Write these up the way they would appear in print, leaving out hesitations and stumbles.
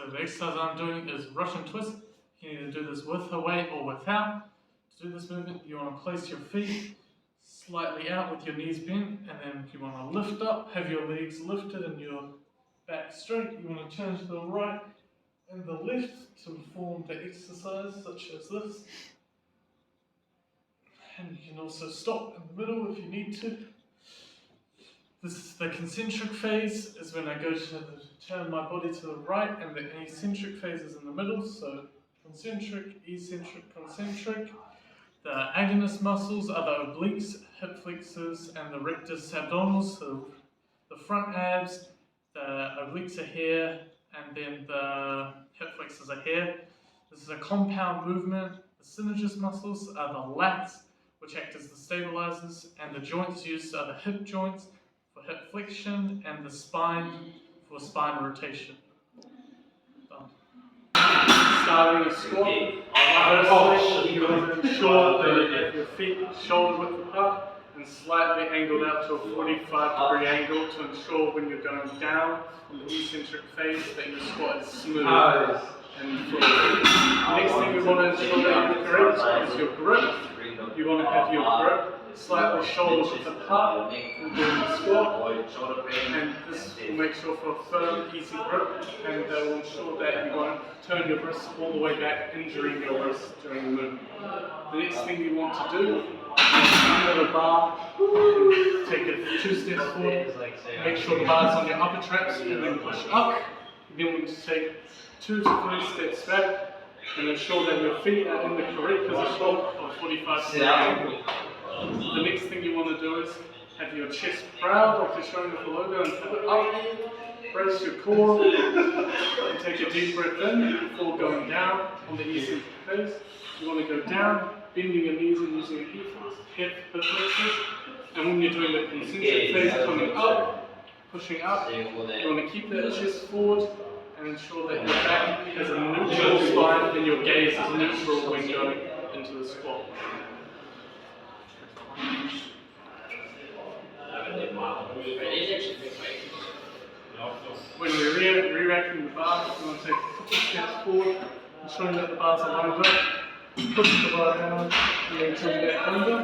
So the exercise I'm doing is Russian twist. You can either do this with a weight or without. To do this movement, you want to place your feet slightly out with your knees bent, and then you want to lift up, have your legs lifted and your back straight. You want to turn to the right and the left to perform the exercise, such as this. And you can also stop in the middle if you need to. This is the concentric phase, is when I go to turn my body to the right, and the eccentric phase is in the middle. So concentric, eccentric, concentric. The agonist muscles are the obliques, hip flexors, and the rectus abdominis. So the front abs, the obliques are here, and then the hip flexors are here. This is a compound movement. The synergist muscles are the lats, which act as the stabilizers, and the joints used are the hip joints for hip flexion and the spine for spine rotation. Done. Starting a squat. Firstly, you want to ensure that your feet shoulder width apart and slightly angled out to a 45-degree angle to ensure when you're going down on the eccentric phase that your squat is smooth and full. Next thing you want to ensure that you're correct is your grip. You want to have your grip slightly shoulder width apart when doing the squat, and this will make sure for a firm, easy grip, and will ensure that you won't turn your wrists all the way back, injuring your wrists during the movement. The next thing you want to do is under the bar, take it 2 steps forward, make sure the bar's on your upper traps, and then push up. You then want to take 2 to 3 steps back, and ensure that your feet are in the correct position of 45-degree angle. The next thing you want to do is have your chest proud, like you're showing with the logo, and put it up. Brace your core, and take a deep breath in before going down on the eccentric phase. You want to go down, bending your knees and using your hip flexors. And when you're doing the concentric phase, coming up, pushing up, you want to keep that chest forward and ensure that your back has a neutral spine and your gaze is neutral when going into the squat. When we're re-racking the bar, we want to take a couple steps forward, ensuring that the bars are lined up. Push the bar down and then turn it under.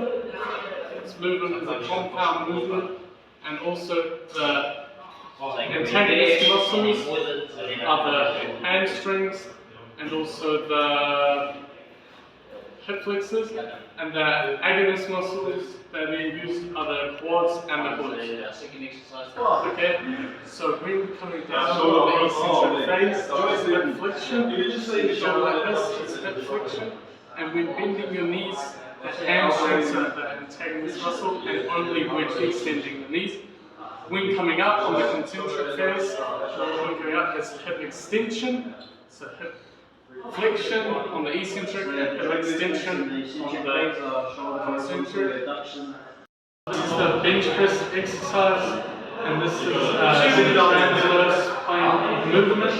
This movement is a compound movement, and also the antagonist muscles are the hamstrings and also the hip flexors, and the agonist muscles that are being used are the quads and the glutes. Okay, so when coming down on the eccentric phase, this is hip flexion. Show like this, it's hip flexion. And when bending your knees, the hamstrings are the antagonist muscle, and only when extending the knees. When coming up on the concentric phase, when coming up is hip extension, so hip flexion on the eccentric and hip extension on the concentric. This is the bench press exercise, and this is a transverse plane movement.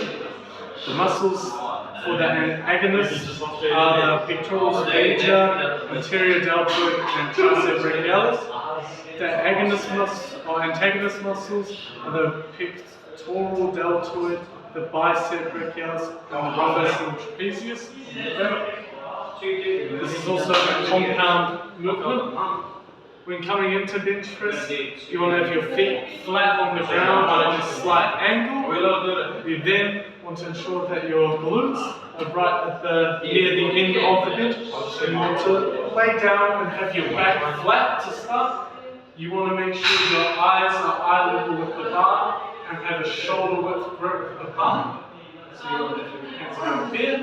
The muscles for the agonist are the pectoralis major, anterior deltoid, and tricep brachialis. The agonist or antagonist muscles are the pectoral deltoid, the bicep brachialis, and the rhombus and trapezius. This is also a compound movement. When coming into bench press, you want to have your feet flat on the ground on a slight angle. You then want to ensure that your glutes are right near the end of the bench. You want to lay down and have your back flat to start. You want to make sure your eyes are eye level with the bar and have a shoulder width grip with the bar. So you want to have your hands around here.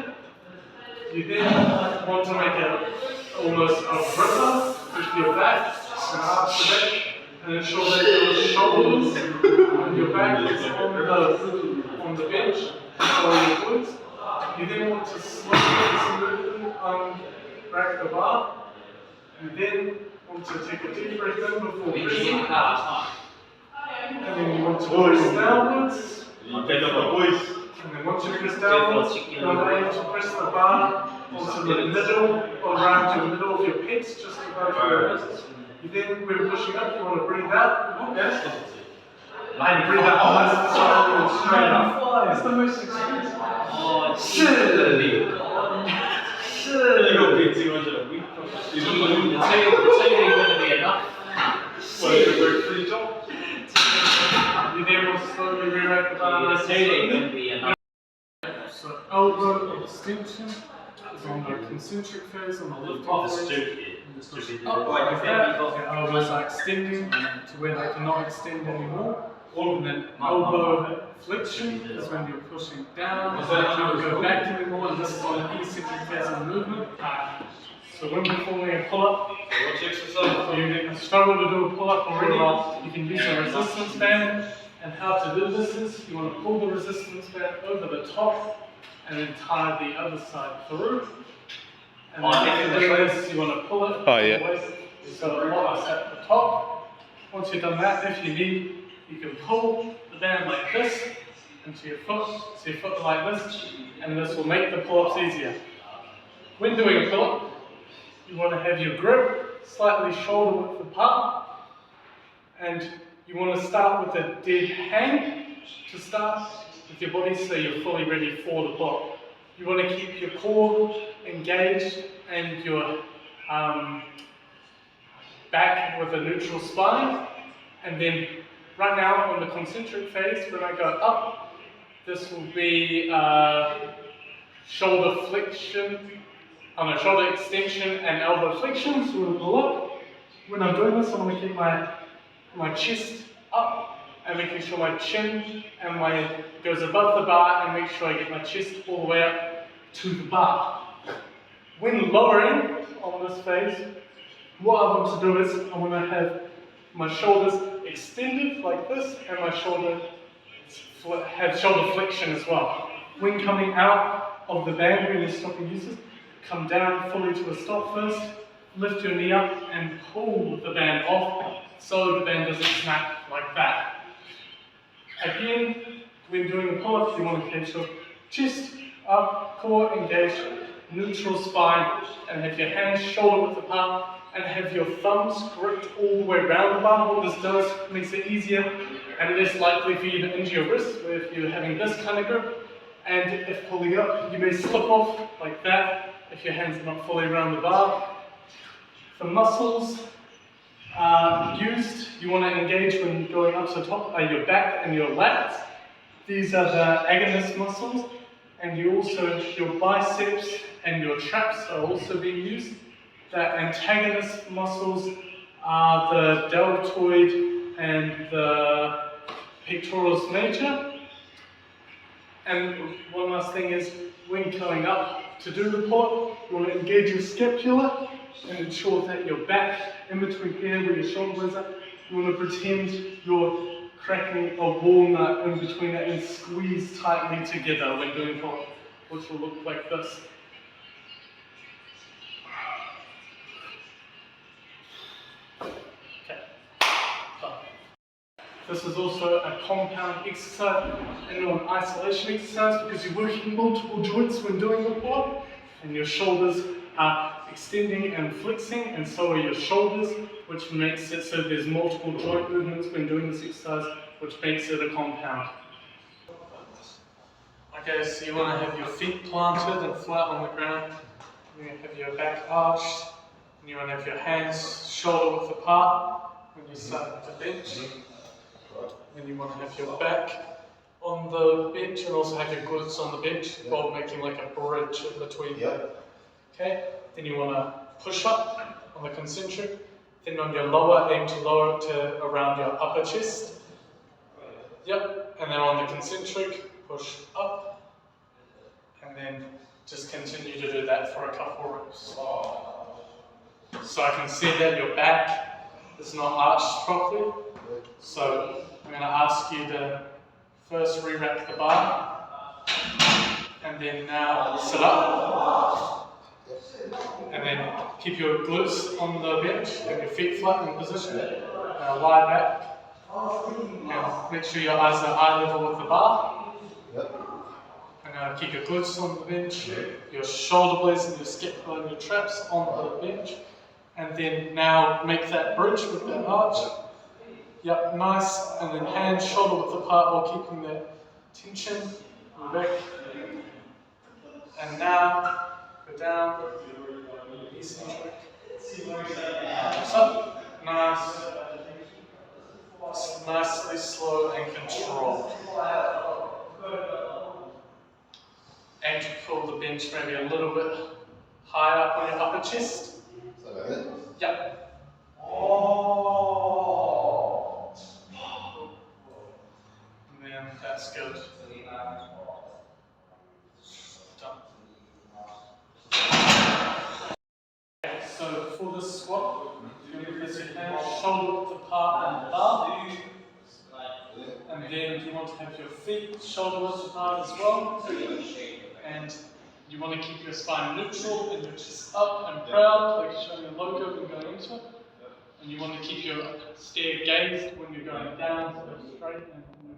You then want to make almost a gripper with your back and arch the back, and ensure that your shoulders and your back is on the bench or your glutes. You then want to slowly and smoothly unrack the bar. You then want to take a deep breath in before pressing. And then you want to press downwards. And then once you press downwards, you want to aim to press the bar onto the middle or around the middle of your pecs, just above your wrists. You then, when pushing up, you want to breathe out. Yes? And breathe out nice and slowly and straight up. It's the most expensive. 是你是 You don't be too much of a weak the training gonna be enough. Well, you work for your job. You then will slowly rewrite the bar. The training gonna be enough. So elbow extension is on the concentric phase on the left Oh, phase. stupid. And just Stupid. up like that. The elbows are extending to where they cannot extend anymore. And then elbow flexion is when you're pushing down, so they can't go back anymore, and this is on the eccentric phase of the movement. So when we're performing a pull-up, What's the exercise? you struggle to do a pull-up already, you can use a resistance band. And how to do this is, you want to pull the resistance band over the top, and then tie the other side through. And then if you're doing this, you want to pull it Oh, yeah. away, so it locks at the top. Once you've done that, if you need, you can pull the band like this into your foot, so your foot like this, and this will make the pull-ups easier. When doing a pull-up, you want to have your grip slightly shoulder width apart, and you want to start with a dead hang to start with your body so you're fully ready for the pull-up. You want to keep your core engaged and your back with a neutral spine, and then right now on the concentric phase, when I go up, this will be shoulder flexion, shoulder extension and elbow flexion, so we'll pull up. When I'm doing this, I'm going to keep my chest up and making sure my chin and goes above the bar, and make sure I get my chest all the way up to the bar. When lowering on this phase, what I want to do is I want to have my shoulders extended like this, and my shoulder have shoulder flexion as well. When coming out of the band, when you're stopping uses, come down fully to a stop first, lift your knee up and pull the band off so the band doesn't snap like that. Again, when doing a pull-up, you want to keep your chest up, core engaged, neutral spine, and have your hands shoulder width apart, and have your thumbs gripped all the way around the bar. What this does makes it easier and less likely for you to injure your wrist if you're having this kind of grip. And if pulling up, you may slip off like that if your hands are not fully around the bar. The muscles used, you want to engage when going up to the top, are your back and your lats. These are the agonist muscles, and you also, your biceps and your traps are also being used. The antagonist muscles are the deltoid and the pectoralis major. And one last thing is, when coming up to do the pull-up, you want to engage your scapula and ensure that your back, in between here where your shoulder blades are, you want to pretend you're cracking a walnut in between it and squeeze tightly together when doing pull-up, which will look like this. This is also a compound exercise and not an isolation exercise, because you're working multiple joints when doing the pull-up, and your shoulders are extending and flexing, and so are your shoulders, which makes it so there's multiple joint movements when doing this exercise, which makes it a compound. Okay, so you want to have your feet planted and flat on the ground, you have your back arched, and you want to have your hands shoulder width apart when you start to bench. And you want to have your back on the bench and also have your glutes on the bench while making like a bridge in between. Yep. Okay, then you want to push up on the concentric, then on your lower, aim to lower it to around your upper chest. Yep, and then on the concentric, push up, and then just continue to do that for a couple reps. So I can see that your back is not arched properly. So I'm going to ask you to first re-rack the bar, and then now sit up, and then keep your glutes on the bench and your feet flat in position. Now lie back, and make sure your eyes are eye level with the bar. And now keep your glutes on the bench, your shoulder blades and your scapula and your traps on the bench, and then now make that bridge with that arch. Yep, nice, and then hands shoulder width apart while keeping that tension in the back. And now, go down, eccentric, up, nice, nicely slow and controlled. Aim to pull the bench maybe a little bit higher up on your upper chest. Yep. And then that's good. Done. Okay, so for this squat, you're going to place your hands shoulder width apart on the bar. And then you want to have your feet shoulder width apart as well. And you want to keep your spine neutral and your chest up and proud, like showing your logo when going into it. And you want to keep your stare gazed when you're going down, so straight and neutral.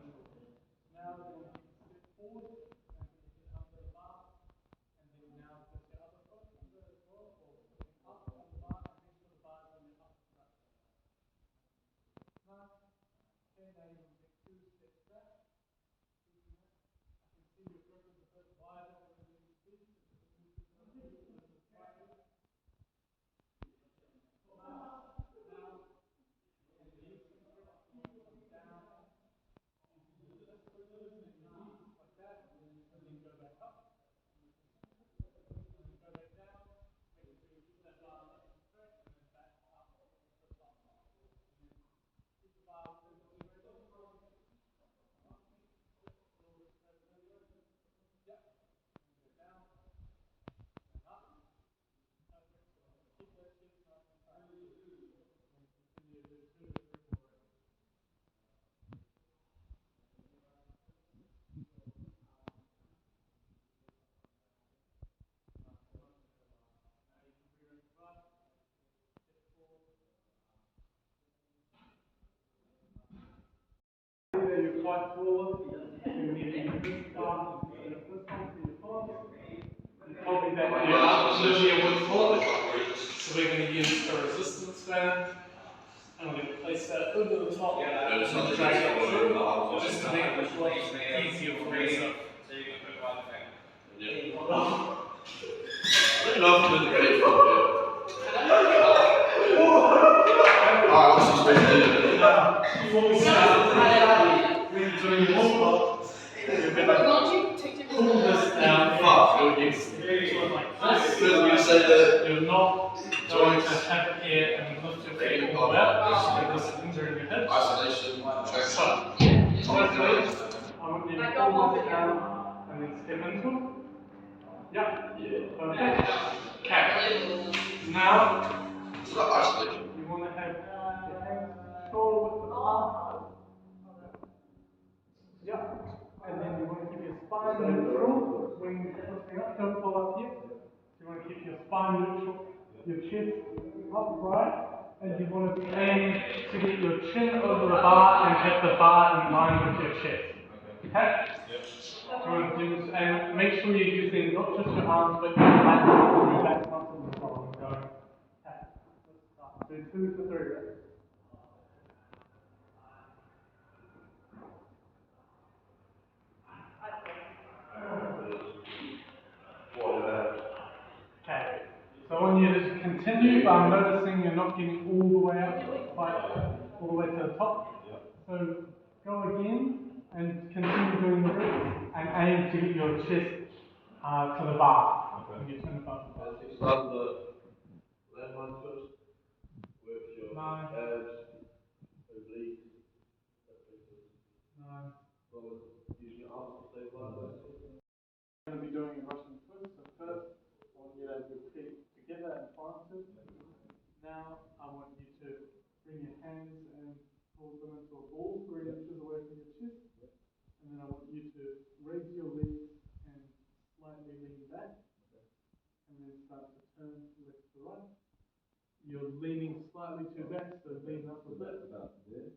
Now we're going to take a step forward and get up the bar. And then now place your other foot under as well, or up on the bar, and make sure the bar is on your upper back. Nice. Okay, now you want to take 2 steps back. I can see your grip is a bit wider than you need to be. You're quite forward, you need to use this arm and this one for your thoughts. And probably that your arms linear with forward. So we're going to use a resistance band. And we're going to place that over the top and drag it through, just to make the squat easier for yourself. Enough to the great Alright, what's this been doing? Before we start, we're doing this squat. You're going to pull this down. Fuck, Like this. you say that. You're not going to have it here and lift your feet all the way up, because it's injuring your hips. Isolation, So, hopefully, I want you to pull this down and then step into it. Yep. Perfect. Okay. Now, it's not isolation. you want to have your hands shoulder width apart. Yep. And then you want to keep your spine neutral when you're lifting up. Don't pull up here. You want to keep your spine neutral, your chest upright, and you want to aim to get your chin over the bar and hit the bar in line with your chest. Okay? You want to do, and make sure you're using not just your arms, but your lats and your back muscles as well. Going. Okay. Let's start. Do 2 to 3 reps. Okay, so I want you to continue, but I'm noticing you're not getting all the way up, quite all the way to the top. So go again and continue doing the reps and aim to get your chest to the bar. When you turn above the bar. Start the left one first. Work your Nice. abs, obliques. Nice. Use your arms to stabilize that. We're going to be doing a Russian twist. So first, I want you to have your feet together and planted. Now, I want you to bring your hands and hold them into a ball 3 inches away from your chest. And then I want you to raise your legs and slightly lean back. And then start to turn left to right. You're leaning slightly to back, so lean up a bit.